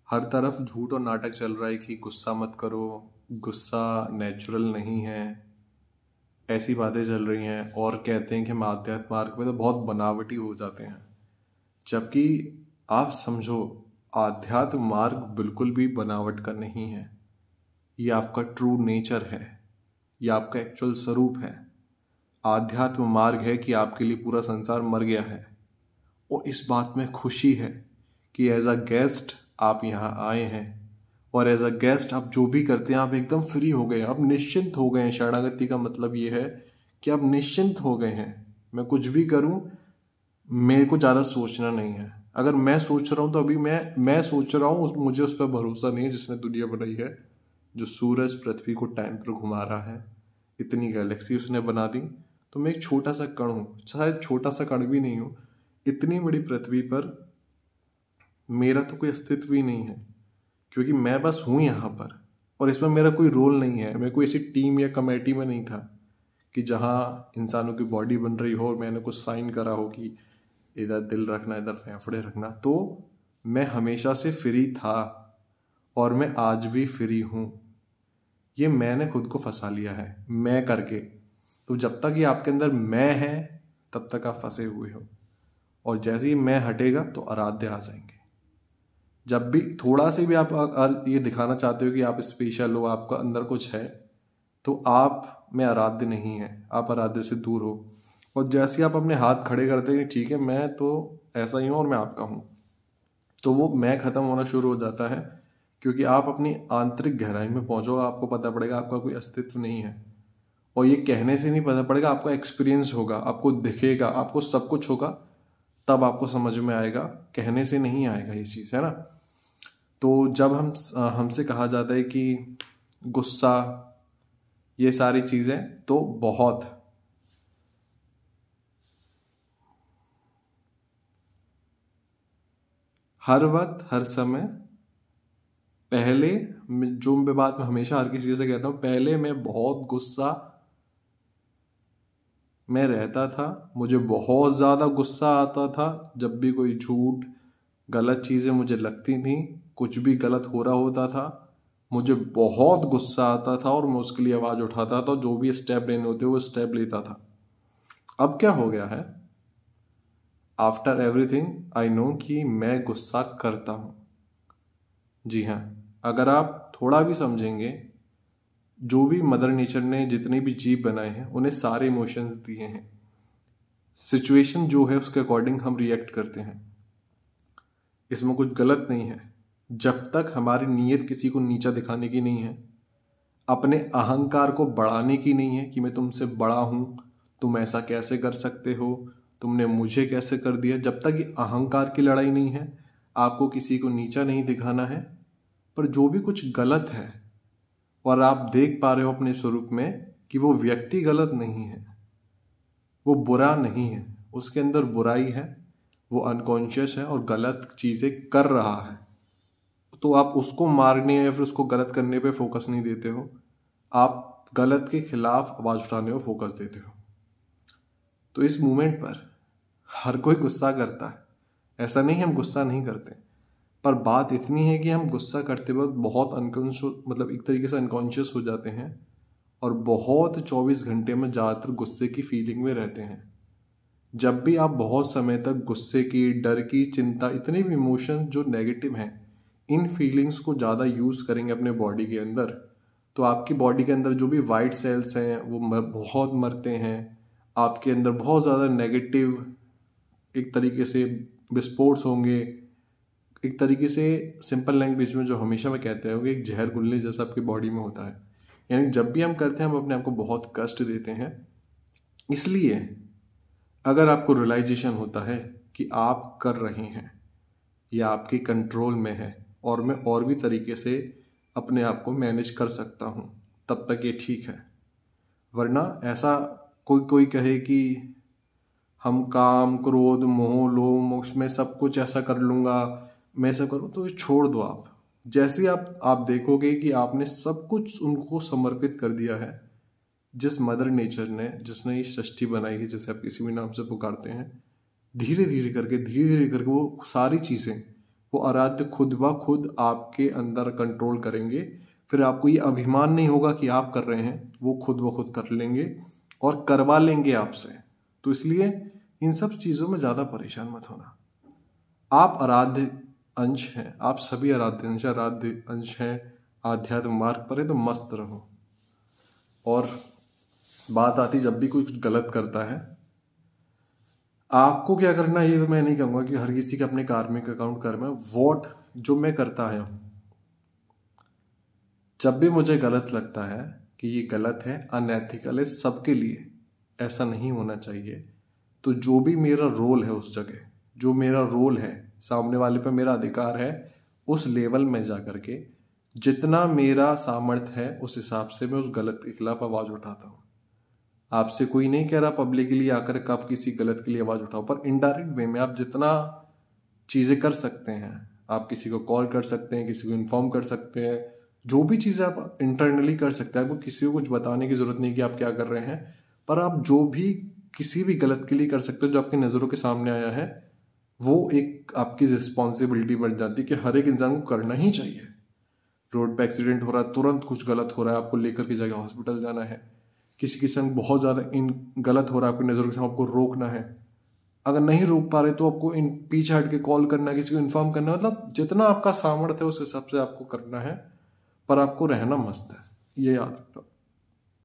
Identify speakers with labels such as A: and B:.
A: हर तरफ झूठ और नाटक चल रहा है कि गुस्सा मत करो, गुस्सा नेचुरल नहीं है, ऐसी बातें चल रही हैं। और कहते हैं कि हम आध्यात्म मार्ग में तो बहुत बनावटी हो जाते हैं, जबकि आप समझो आध्यात्म मार्ग बिल्कुल भी बनावट का नहीं है। ये आपका ट्रू नेचर है, ये आपका एक्चुअल स्वरूप है। आध्यात्म मार्ग है कि आपके लिए पूरा संसार मर गया है, और इस बात में खुशी है कि एज अ गेस्ट आप यहाँ आए हैं, और एज अ गेस्ट आप जो भी करते हैं आप एकदम फ्री हो गए हैं, आप निश्चिंत हो गए हैं। शरणागति का मतलब ये है कि आप निश्चिंत हो गए हैं। मैं कुछ भी करूं, मेरे को ज़्यादा सोचना नहीं है। अगर मैं सोच रहा हूँ तो अभी मैं सोच रहा हूँ, मुझे उस पर भरोसा नहीं है जिसने दुनिया बनाई है, जो सूरज पृथ्वी को टाइम पर घुमा रहा है, इतनी गैलेक्सी उसने बना दी। तो मैं एक छोटा सा कण हूँ, शायद छोटा सा कण भी नहीं हूँ। इतनी बड़ी पृथ्वी पर मेरा तो कोई अस्तित्व ही नहीं है, क्योंकि मैं बस हूँ यहाँ पर, और इसमें मेरा कोई रोल नहीं है। मैं कोई ऐसी टीम या कमेटी में नहीं था कि जहाँ इंसानों की बॉडी बन रही हो और मैंने कुछ साइन करा हो कि इधर दिल रखना, इधर फेफड़े रखना। तो मैं हमेशा से फ्री था, और मैं आज भी फ्री हूँ। ये मैंने खुद को फंसा लिया है मैं करके। तो जब तक ये आपके अंदर मैं है तब तक आप फंसे हुए हो, और जैसे ही मैं हटेगा तो आराध्य आ जाएंगे। जब भी थोड़ा से भी आप ये दिखाना चाहते हो कि आप स्पेशल हो, आपका अंदर कुछ है, तो आप में आराध्य नहीं है, आप आराध्य से दूर हो। और जैसे ही आप अपने हाथ खड़े करते हैं ठीक है मैं तो ऐसा ही हूँ और मैं आपका हूँ, तो वो मैं खत्म होना शुरू हो जाता है। क्योंकि आप अपनी आंतरिक गहराई में पहुंचोगे, आपको पता पड़ेगा आपका कोई अस्तित्व नहीं है। और ये कहने से नहीं पता पड़ेगा, आपका एक्सपीरियंस होगा, आपको दिखेगा, आपको सब कुछ होगा, तब आपको समझ में आएगा। कहने से नहीं आएगा ये चीज़, है ना। तो जब हमसे कहा जाता है कि गुस्सा, ये सारी चीज़ें, तो बहुत हर वक्त हर समय, पहले जो मैं बात में हमेशा हर किसी से कहता हूँ, पहले मैं बहुत गुस्सा में रहता था। मुझे बहुत ज़्यादा गुस्सा आता था जब भी कोई झूठ, गलत चीज़ें मुझे लगती थी, कुछ भी गलत हो रहा होता था, मुझे बहुत गुस्सा आता था और मैं उसके लिए आवाज़ उठाता था। जो भी स्टेप लेने होते वो स्टेप लेता था। अब क्या हो गया है, आफ्टर एवरीथिंग आई नो कि मैं गुस्सा करता हूँ। जी हाँ, अगर आप थोड़ा भी समझेंगे, जो भी मदर नेचर ने जितने भी जीव बनाए हैं उन्हें सारे इमोशंस दिए हैं। सिचुएशन जो है उसके अकॉर्डिंग हम रिएक्ट करते हैं, इसमें कुछ गलत नहीं है। जब तक हमारी नीयत किसी को नीचा दिखाने की नहीं है, अपने अहंकार को बढ़ाने की नहीं है कि मैं तुमसे बड़ा हूं, तुम ऐसा कैसे कर सकते हो, तुमने मुझे कैसे कर दिया। जब तक ये अहंकार की लड़ाई नहीं है, आपको किसी को नीचा नहीं दिखाना है। पर जो भी कुछ गलत है और आप देख पा रहे हो अपने स्वरूप में कि वो व्यक्ति गलत नहीं है, वो बुरा नहीं है, उसके अंदर बुराई है, वो अनकॉन्शियस है और गलत चीज़ें कर रहा है, तो आप उसको मारने या फिर उसको गलत करने पे फोकस नहीं देते हो, आप गलत के खिलाफ आवाज़ उठाने को फोकस देते हो। तो इस मोमेंट पर हर कोई गुस्सा करता है, ऐसा नहीं हम गुस्सा नहीं करते, पर बात इतनी है कि हम गुस्सा करते वक्त बहुत अनकॉन्शियस, मतलब एक तरीके से अनकॉन्शियस हो जाते हैं, और बहुत 24 घंटे में ज़्यादातर गुस्से की फीलिंग में रहते हैं। जब भी आप बहुत समय तक गुस्से की, डर की, चिंता, इतने भी इमोशंस जो नेगेटिव हैं, इन फीलिंग्स को ज़्यादा यूज़ करेंगे अपने बॉडी के अंदर, तो आपकी बॉडी के अंदर जो भी वाइट सेल्स हैं वो बहुत मरते हैं। आपके अंदर बहुत ज़्यादा नेगेटिव एक तरीके से विस्फोट होंगे। एक तरीके से सिंपल लैंग्वेज में जो हमेशा मैं कहते हैं, एक जहर घुलने जैसा आपकी बॉडी में होता है। यानी जब भी हम करते हैं हम अपने आप को बहुत कष्ट देते हैं। इसलिए अगर आपको रियलाइजेशन होता है कि आप कर रहे हैं, या आपके कंट्रोल में है, और मैं और भी तरीके से अपने आप को मैनेज कर सकता हूँ, तब तक ये ठीक है। वरना ऐसा कोई कोई कहे कि हम काम, क्रोध, मोह, लोभ में सब कुछ ऐसा कर लूँगा, मैं ऐसा करूँ, तो ये छोड़ दो। आप जैसे आप देखोगे कि आपने सब कुछ उनको समर्पित कर दिया है, जिस मदर नेचर ने, जिसने ये सृष्टि बनाई है, जिसे आप किसी भी नाम से पुकारते हैं, धीरे धीरे करके वो सारी चीज़ें वो आराध्य खुद ब खुद आपके अंदर कंट्रोल करेंगे। फिर आपको ये अभिमान नहीं होगा कि आप कर रहे हैं, वो खुद ब खुद कर लेंगे और करवा लेंगे आपसे। तो इसलिए इन सब चीज़ों में ज़्यादा परेशान मत होना। आप आराध्य अंश हैं, आप सभी आराध्य अंश हैं, आध्यात्म मार्ग पर है, तो मस्त रहो। और बात आती जब भी कोई कुछ गलत करता है, आपको क्या करना है, ये तो मैं नहीं कहूँगा कि हर किसी के अपने कार्मिक अकाउंट कर्म है। वॉट जो मैं करता है, जब भी मुझे गलत लगता है कि ये गलत है, अनएथिकल है सबके लिए, ऐसा नहीं होना चाहिए, तो जो भी मेरा रोल है उस जगह, जो मेरा रोल है, सामने वाले पे मेरा अधिकार है, उस लेवल में जा करके जितना मेरा सामर्थ्य है उस हिसाब से मैं उस गलत के खिलाफ आवाज़ उठाता हूँ। आपसे कोई नहीं कह रहा पब्लिकली आकर के आप किसी गलत के लिए आवाज़ उठाओ, पर इनडायरेक्ट वे में आप जितना चीज़ें कर सकते हैं, आप किसी को कॉल कर सकते हैं, किसी को इन्फॉर्म कर सकते हैं, जो भी चीज़ें आप इंटरनली कर सकते हैं। आपको किसी को कुछ बताने की ज़रूरत नहीं कि आप क्या कर रहे हैं, पर आप जो भी किसी भी गलत के लिए कर सकते हो जो आपकी नज़रों के सामने आया है, वो एक आपकी रिस्पॉन्सिबिलिटी बन जाती है कि हर एक इंसान को करना ही चाहिए। रोड पे एक्सीडेंट हो रहा है, तुरंत कुछ गलत हो रहा है, आपको लेकर के जगह हॉस्पिटल जाना है। किसी के संग बहुत ज़्यादा इन गलत हो रहा है आपकी नज़रों के सामने, आपको रोकना है। अगर नहीं रोक पा रहे तो आपको इन पीछे हट के कॉल करना है, किसी को इन्फॉर्म करना है। मतलब जितना आपका सामर्थ्य है उस हिसाब से आपको करना है, पर आपको रहना मस्त है, ये याद रखना।